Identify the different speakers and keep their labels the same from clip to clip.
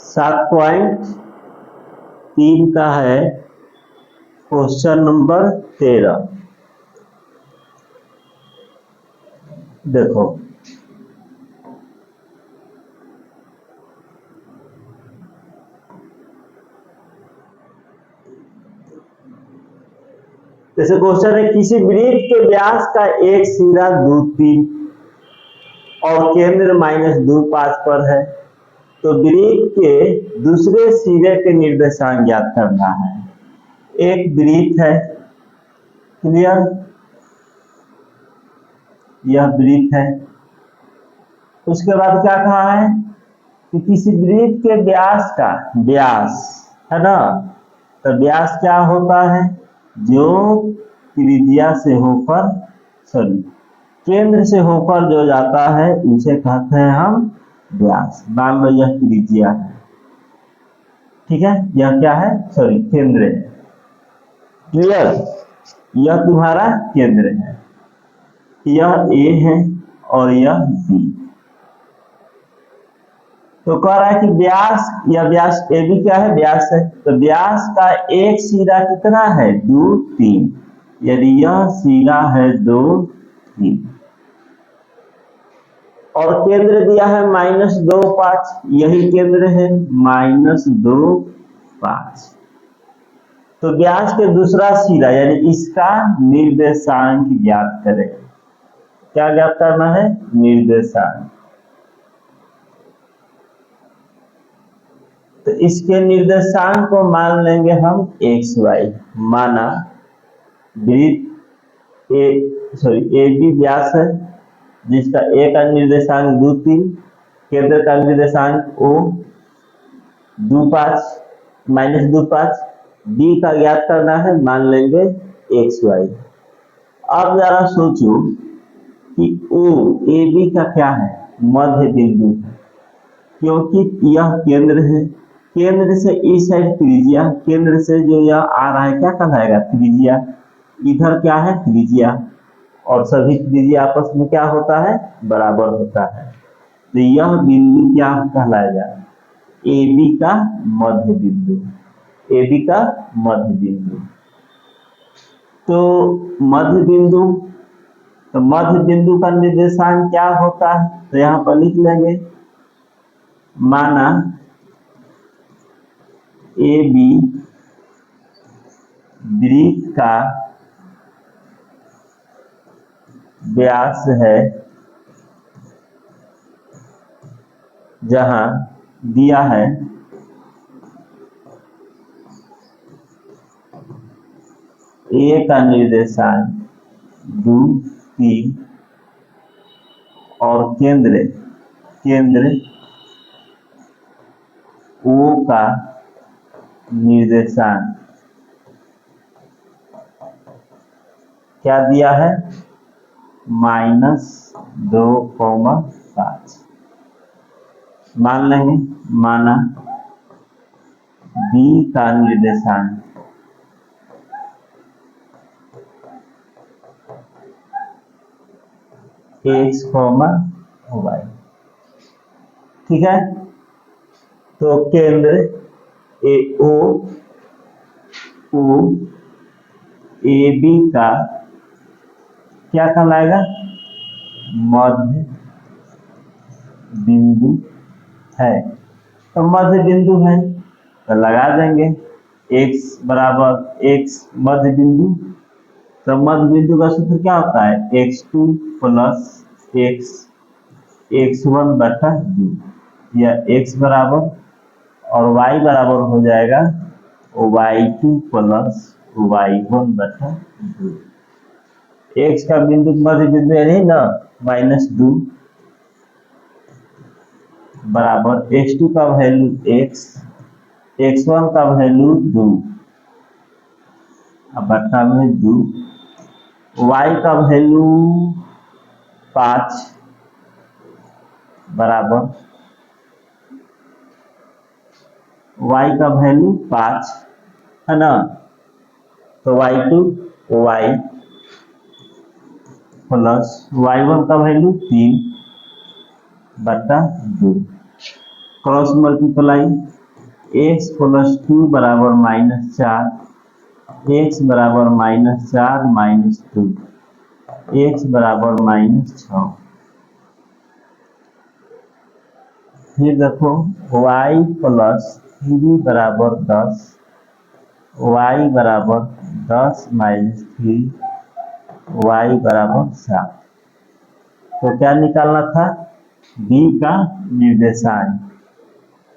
Speaker 1: 7.3 का है question number 13। देखो जैसे क्वेश्चन है, किसी वृत्त के व्यास का एक सिरा 2.3 और केंद्र -2.5 पर है, तो वृत्त के दूसरे सिरे के निर्देशांक ज्ञात करना है। एक वृत्त है, क्लियर, यह वृत्त है। उसके बाद क्या कहा है कि किसी वृत्त के व्यास का, व्यास है ना, तो व्यास क्या होता है, जो त्रिज्या से होकर, सॉरी केंद्र से होकर जो जाता है उसे कहते हैं हम व्यास। मान लो यह त्रिज्या है, ठीक है, यह क्या है, सॉरी केंद्र है, क्लियर, यह तुम्हारा केंद्र है, यह ए है और यह बी। तो कह रहा है कि व्यास, या व्यास ए बी क्या है, व्यास है, तो व्यास का एक सिरा कितना है, 2.3, यदि यह सिरा है 2.3 और केंद्र दिया है -2.5, यही केंद्र है -2.5, तो व्यास के दूसरा सिरा यानी इसका निर्देशांक ज्ञात करें। क्या ज्ञात करना है, निर्देशांक। तो इसके निर्देशांक को मान लेंगे हम xy। माना वृत्त ए बी व्यास है, जिसका ए का निर्देशांक 2.3, केंद्र का निर्देशांक O 2.5 -2.5, बी का ज्ञात करना है, मान लेंगे xy। अब जरा सोचो कि O ए बी का क्या है, मध्य बिंदु है, क्योंकि यह केंद्र है, केंद्र से इस साइड त्रिज्या, केंद्र से जो यह आ रहा है क्या कहलाएगा, त्रिज्या, इधर क्या है, त्रिज्या, और सभी त्रिज्या आपस में क्या होता है, बराबर होता है, तो यह बिंदु क्या कहलाएगा, ए बी का मध्य बिंदु, ए बी का मध्य बिंदु। तो मध्य बिंदु, तो मध्य बिंदु का निर्देशांक क्या होता है, तो यहाँ पर लिख लेंगे, माना ए बी वृत्त का व्यास है, जहां दिया है ए का निर्देशांक 2.3 और केंद्र O का निर्देशांक क्या दिया है, -2.5 मान लेंगे। माना बी का निर्देशांक x, y, ठीक है, तो केंद्र O ए बी का क्या कहलाएगा, मध्य बिंदु है, तो मध्य बिंदु है तो लगा देंगे x बराबर x मध्य बिंदु, तो मध्य बिंदु का सूत्र क्या होता है, x2 प्लस x1 बटा 2, या x बराबर और y बराबर हो जाएगा y2 प्लस y1 बटा 2। x का बिंदु मध्य बिंदु है नहीं ना, -2 बराबर x2 का वैल्यू x, x1 का वैल्यू 2 बटा में 2, y का वैल्यू 5 बराबर, y का वैल्यू 5 है ना, तो y2 y प्लस y1 का वैल्यू 3 बटा 2, क्रॉस मल्टीप्लाई एक्स प्लस 2 बराबर -4, एक्स बराबर -4 -2, एक्स बराबर -6। फिर देखो y प्लस 3 बराबर 10, y बराबर 10 -3, y बराबर 7। तो क्या निकालना था? b का निर्देशांक।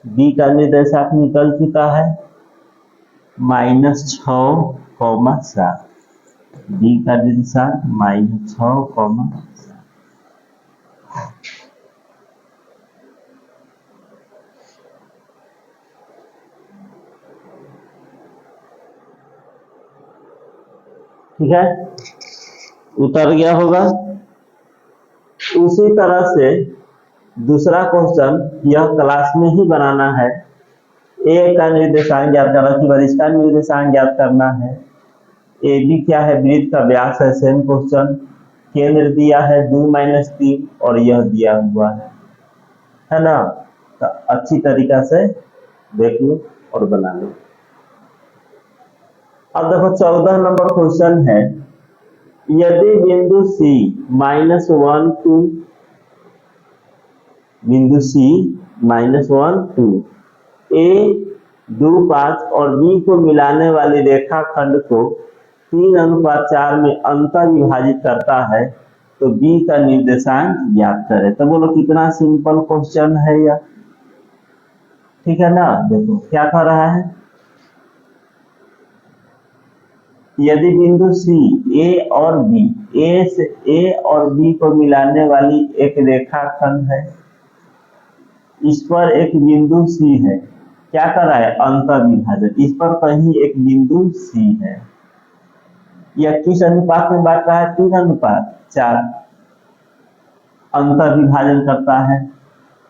Speaker 1: b का निर्देशांक निकल चुका है -6,7। b का निर्देशांक -6,7। ठीक है, उतर गया होगा। उसी तरह से दूसरा क्वेश्चन यह क्लास में ही बनाना है। ए का निर्देशांक ज्ञात करना, कि बार इसका निर्देशांक ज्ञात करना है। ए बी क्या है? वृत्त का व्यास है। Same question. केंद्र दिया है 2 - 3 और यह दिया हुआ है ना। तो अच्छी तरीका से देख लो और बना लो। अब देखो 14 नंबर क्वेश्चन है, यदि बिंदु C -1 2, बिंदु C -1 2 A 2 5 और B को मिलाने वाली रेखाखंड को 3:4 में अंतर विभाजित करता है, तो B का निर्देशांक ज्ञात करें। तो बोलो कितना सिंपल क्वेश्चन है यह। ठीक है ना। देखो क्या कर रहा है, यदि बिंदु C A और B, A और B को मिलाने वाली एक रेखाखंड है, इस पर एक बिंदु C है, क्या कर रहा है? अंतर विभाजन। इस पर कहीं एक बिंदु C है, यह किस अनुपात में बांट रहा है? 3:4 अंतर विभाजन करता है।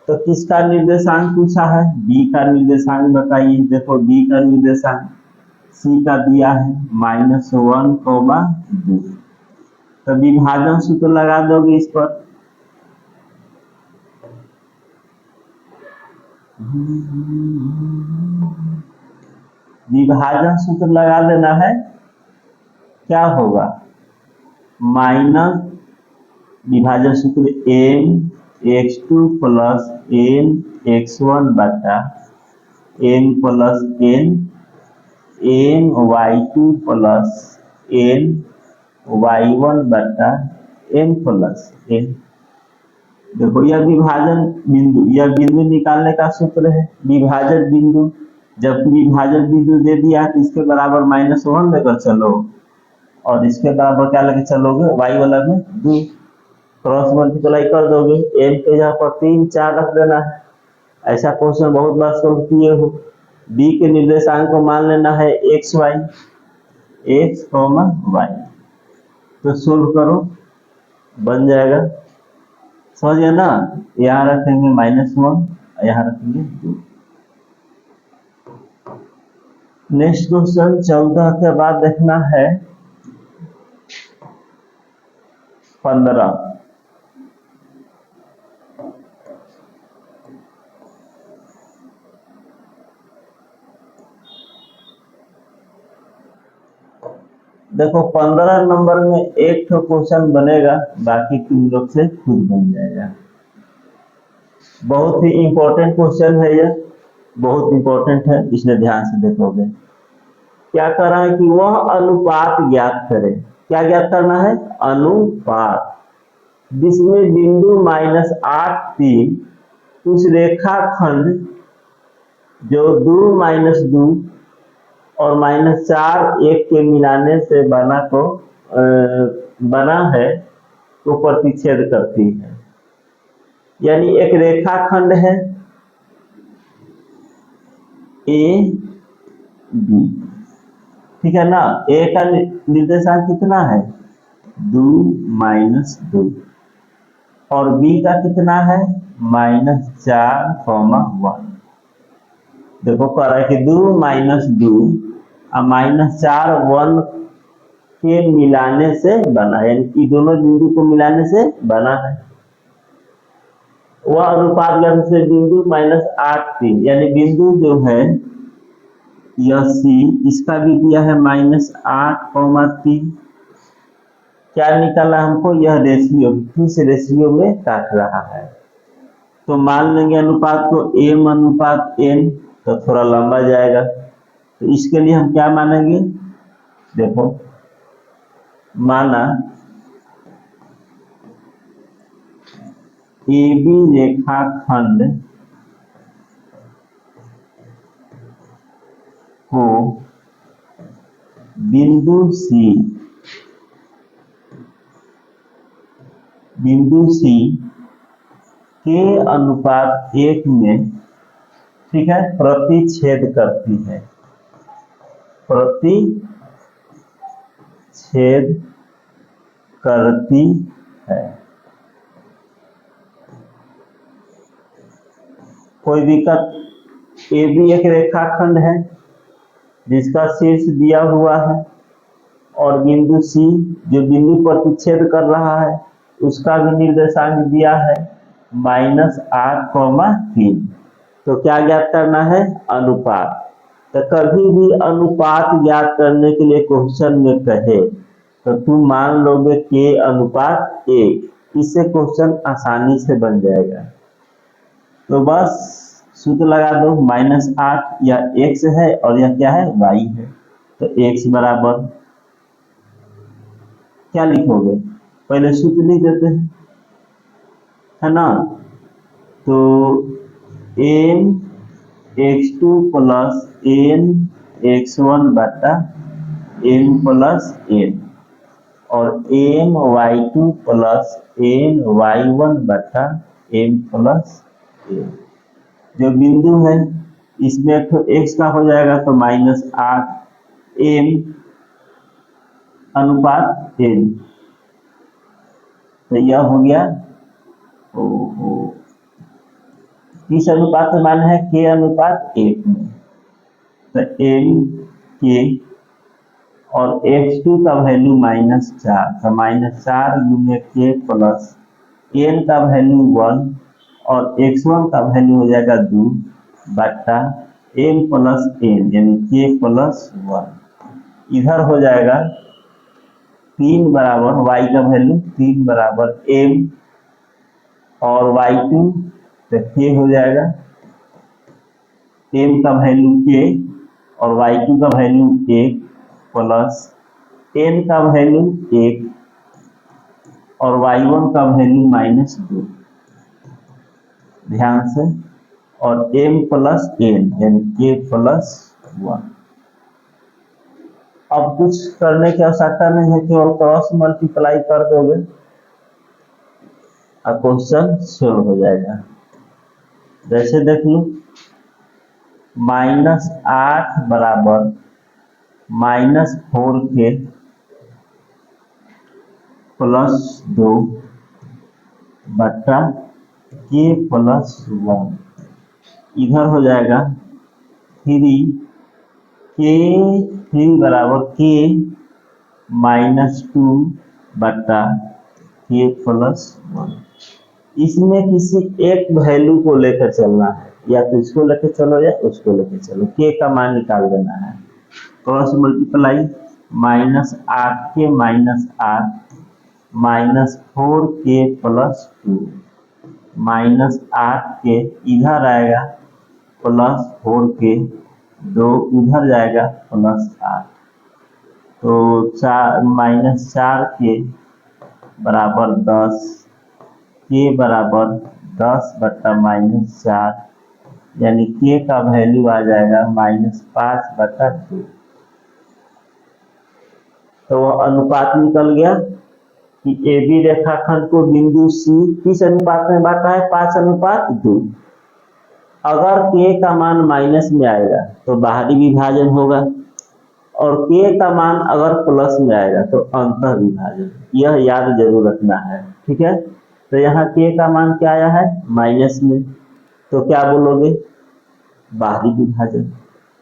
Speaker 1: तो किसका निर्देशांक पूछा है? B का निर्देशांक बताइए। देखो B का निर्देशांक C का दिया है -1,2। तो विभाजन सूत्र लगा दोगे इस पर। विभाजन सूत्र लगा देना है। क्या होगा? माइनस विभाजन सूत्र mx2 प्लस mx1 बटा n+n my2 प्लस ny1 बटा n+n। देखो यह विभाजन बिंदु, यह बिंदु निकालने का सूत्र है, विभाजन बिंदु। जब विभाजन बिंदु दे दिया तो इसके बराबर -1 लेकर चलो और इसके बराबर क्या लेकर चलोगे? y वाला में 2 क्रॉस मल्टीप्लाई कर दोगे। m के जगह पर 3 4 रख देना है। ऐसा क्वेश्चन बहुत बार सोल्व किए हो। b के निर्देशांक को मान लेना है x y, तो सोल्व करो, बन जाएगा। समझ गया ना। यहाँ रखेंगे -1, यहाँ रखेंगे 2। नेक्स्ट क्वेश्चन 14 के बाद देखना है 15। देखो 15 नंबर में एक तो क्वेश्चन बनेगा, बाकी तुम लोग से खुद बन जाएगा। बहुत ही इंपॉर्टेंट क्वेश्चन है यह, बहुत इंपॉर्टेंट है, इसलिए ध्यान से देखोगे। क्या कर रहा है कि वह अनुपात ज्ञात करे। क्या ज्ञात करना है? अनुपात, जिसमें बिंदु -8 3 कुछ रेखाखंड जो 2 -2 और -4 1 के मिलाने से बना है तो प्रतिच्छेद करती है। यानी एक रेखाखंड है ए बी, ठीक है ना। ए का निर्देशांक कितना है? 2 -2 और बी का कितना है? -4,1। देखो कह रहा है कि 2 -2 और -4 1 के मिलाने से बना है, यानी कि दोनों बिंदु को मिलाने से बना है। वह अनुपात से बिंदु -8 3, यानी बिंदु जो है यह सी, इसका भी दिया है -8,3। क्या निकाला हमको? यह रेशियो, किस रेशियो में काट रहा है। तो मान लेंगे अनुपात को m अनुपात n, तो थोड़ा लंबा जाएगा। तो इसके लिए हम क्या मानेंगे? देखो, माना AB रेखाखंड को बिंदु C के अनुपात 1 में, ठीक है, प्रतिच्छेद करती है, प्रतिच्छेद करती है। कोई दिक्कत? ए भी एक रेखाखंड है जिसका शीर्ष दिया हुआ है, और बिंदु सी जो बिंदु प्रतिच्छेद कर रहा है उसका भी निर्देशांक दिया है -8,3। तो क्या ज्ञात करना है? अनुपात। तो कभी भी अनुपात ज्ञात करने के लिए क्वेश्चन में कहे तो तुम मान लोगे के अनुपात 1, इससे क्वेश्चन आसानी से बन जाएगा। तो बस सूत्र लगा दो, -8 यह x है और यह क्या है? y है। तो x बराबर क्या लिखोगे? पहले सूत्र लिख देते हैं, है ना। तो n x2 plus n x1 बटा n प्लस n, और m y2 plus n y1 बटा m प्लस n। जो बिंदु है इसमें एक तो x का हो जाएगा, तो -8 m अनुपात n। तो यह हो गया, किस अनुपात में मान है? k अनुपात 1 में। तो m k और x2 का वैल्यू -4, तो -4 गुने k प्लस n का वैल्यू 1 और x1 का वैल्यू हो जाएगा 2 बटा m प्लस n, यानी k प्लस 1। इधर हो जाएगा 3 बराबर y का वैल्यू 3 बराबर m और y2, तो k हो जाएगा m का वैल्यू k और y2 का वैल्यू 1 प्लस n का वैल्यू 1 और y1 का वैल्यू -2, ध्यान से, और m प्लस n यानी k प्लस 1। अब कुछ करने की आवश्यकता नहीं है, केवल क्रॉस मल्टीप्लाई कर दोगे और क्वेश्चन सोल्व हो जाएगा। जैसे देख लो, -8 बराबर -4k प्लस 2 बटा k प्लस 1। इधर हो जाएगा 3 बराबर k -2 बटा k प्लस 1। इसमें किसी एक वैल्यू को लेकर चलना है, या तो इसको लेकर चलो या उसको लेकर चलो, k का मान निकाल देना है। Cross multiply -8k -8 -4k plus 2 -8k इधर आएगा प्लस 4k, 2 उधर जाएगा प्लस 8, तो -4k बराबर 10, k बराबर 10 बटा -4, यानी k का वैल्यू आ जाएगा -5 बटा 2। तो वह अनुपात निकल गया कि ए बी रेखाखंड को बिंदु सी किस अनुपात में बांटा है? 5:2। अगर k का मान माइनस में आएगा तो बाहरी विभाजन होगा, और k का मान अगर प्लस में आएगा तो अंतः विभाजन। यह याद जरूर रखना है, ठीक है। तो यहाँ k का मान क्या आया है? माइनस में, तो क्या बोलोगे? बाहरी विभाजन।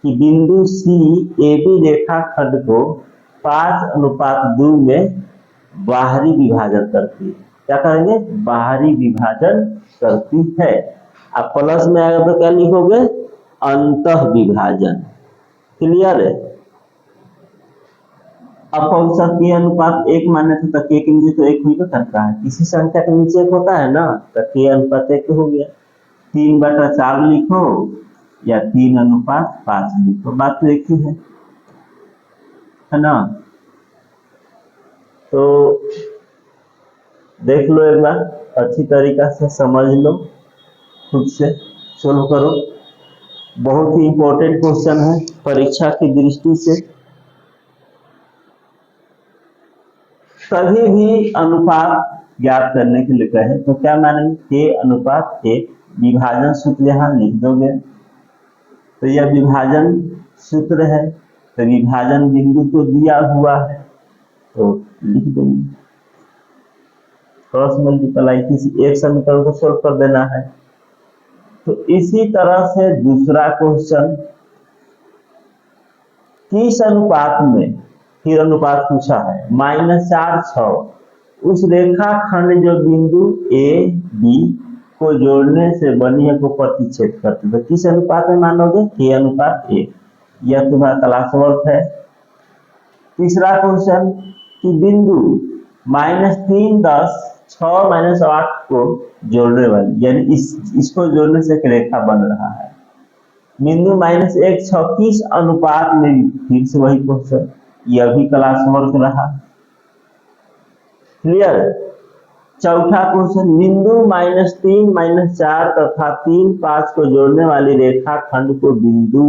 Speaker 1: कि बिंदु सी ए बी रेखाखंड को 5:2 में बाहरी विभाजन करती है। क्या करेंगे? बाहरी विभाजन करती है। अब प्लस में आएगा तो क्या लिखोगे? अंतः विभाजन। क्लियर है। अब कौन सा के अनुपात एक माने थे तो के नीचे तो एक ही तो करता है, किसी संख्या के नीचे एक होता है ना, तो के अनुपात एक हो गया। 3/4 लिखो या 3:5 लिखो, बात तो एक ही है ना। तो देख लो एक बार, अच्छी तरीका से समझ लो, खुद से सोल्व करो। बहुत ही इंपॉर्टेंट क्वेश्चन है परीक्षा की दृष्टि से। कभी भी अनुपात ज्ञात करने के लिए कहे तो क्या मानेंगे, के अनुपात एक। विभाजन सूत्र यहाँ लिख दोगे, तो यह विभाजन सूत्र है, तो विभाजन बिंदु तो दिया हुआ है तो लिख देंगे। क्रॉस मल्टीप्लाई किसी एक समीकरण को सोल्व कर देना है। तो इसी तरह से दूसरा क्वेश्चन, किस अनुपात में, फिर अनुपात पूछा है, -4 6 उस रेखाखंड जो बिंदु ए बी को जोड़ने से बनी है को प्रतिच्छेद करते, तो किस अनुपात में मानोगे, के अनुपात 1। यह तुम्हारा क्लास वर्क है। तीसरा क्वेश्चन कि बिंदु -3 10 6 -8 को जोड़ने वाली, यानी इसको जोड़ने से एक रेखा बन रहा है। बिंदु -1 6 किस अनुपात में, फिर से वही क्वेश्चन, यह भी क्लास वर्क रहा। क्लियर। चौथा क्वेश्चन, बिंदु -3 -4 तथा 3 5 को जोड़ने वाली रेखा खंड को बिंदु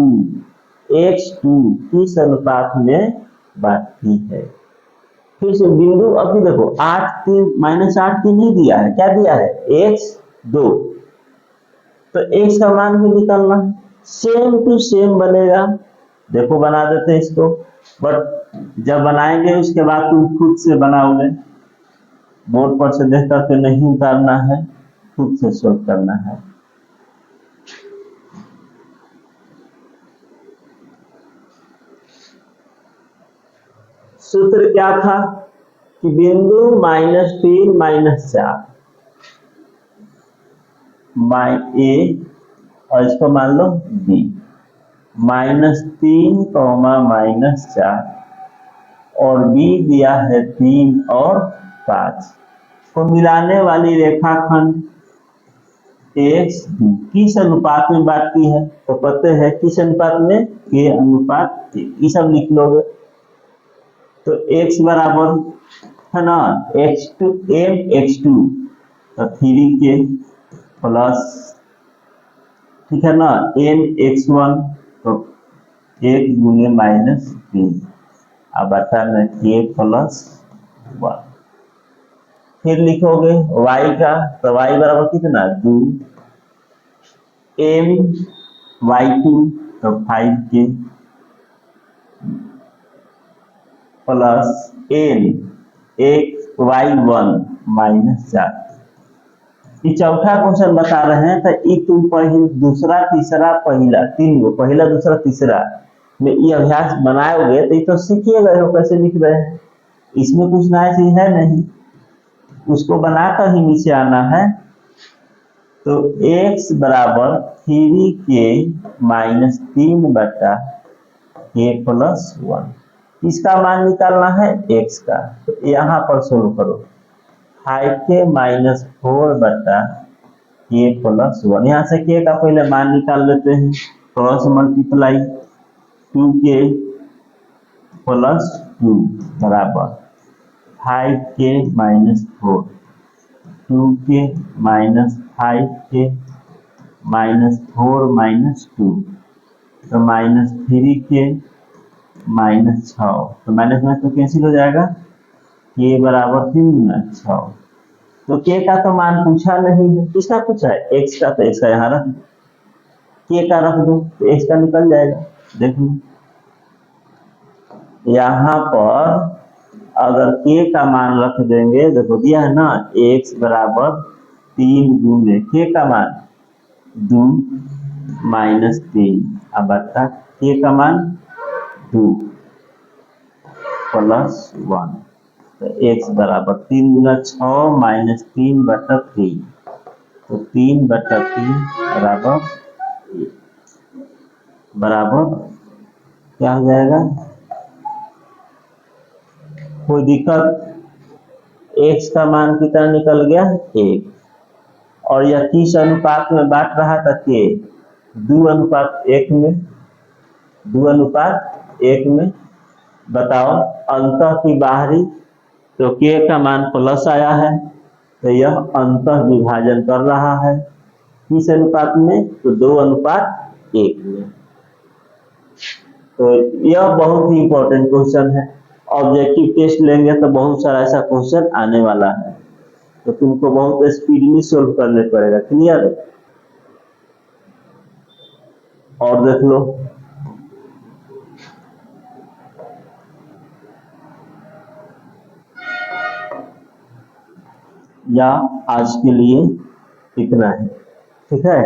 Speaker 1: x2 किस अनुपात में बांटती है। फिर से बिंदु, अभी देखो 8 3 -8 3 नहीं दिया है, क्या दिया है, x2, तो x का मान भी निकालना है, सेम टू सेम बनेगा। देखो बना देते हैं इसको, बट जब बनाएंगे उसके बाद तुम खुद से बनाओगे, बोर्ड पर से देख करके नहीं उतारना है, खुद से सोल्व करना है। सूत्र क्या था कि बिंदु -3 -4 ए और इसको मान लो बी, -3 -4 और बी दिया है 3 और 5 को मिलाने वाली रेखाखंड x2 किस अनुपात में बांटती है, तो पता है किस अनुपात में, के अनुपात 1। ये सब लिख लोगे। तो x बराबर है ना x2 m x2 तो 3k प्लस, ठीक है ना, m x1 तो 1 × -3 अब बटा में k + 1। फिर लिखोगे y का, तो y बराबर कितना 2 m y2 तो 5k plus n x y1 -4। ये चौथा क्वेश्चन बता रहे हैं, तो ये तुम दूसरा तीसरा पहला, तीन गो, पहला दूसरा तीसरा में ये अभ्यास बनाओगे तो ये तो सीखिएगा हो कैसे लिख रहे हैं। इसमें कुछ नया चीज है नहीं, उसको बनाकर ही नीचे आना है। तो x बराबर 3k -3 बटा k + 1, इसका मान निकालना है x का, तो यहाँ पर सोल्व करो 5k - 4 बटा k + 1। यहाँ से k का पहले मान निकाल लेते हैं, क्रॉस मल्टीप्लाई 2k + 2 बराबर 5k - 4 2k - 5k - 4 - 2 तो -3k -6, तो माइनस में तो कैंसिल हो जाएगा, k बराबर 3 × 6। तो k का तो मान पूछा नहीं है, किसका पूछा है, x का, तो x का यहाँ रख, k का रख दो तो x का निकल जाएगा। देखो यहाँ पर अगर k का मान रख देंगे, देखो दिया है ना x बराबर 3 × k का मान 2 -3 अब बटा k का मान 2 + 1, तो x बराबर 3 × 6 - 3 बटा 3, तो 3 बटा 3 बराबर क्या हो जाएगा, कोई दिक्कत, x का मान कितना निकल गया, 1। और यह किस अनुपात में बांट रहा था, के 2:1 में, 2:1 में। बताओ अंतः की बाहरी, तो के का मान प्लस आया है, तो यह अंतः विभाजन कर रहा है किस अनुपात में, तो 2:1 में। तो यह बहुत ही इंपॉर्टेंट क्वेश्चन है। ऑब्जेक्टिव टेस्ट लेंगे तो बहुत सारा ऐसा क्वेश्चन आने वाला है, तो तुमको बहुत स्पीडली सोल्व करने पड़ेगा। क्लियर है? और देख लो, या आज के लिए इतना है, ठीक है।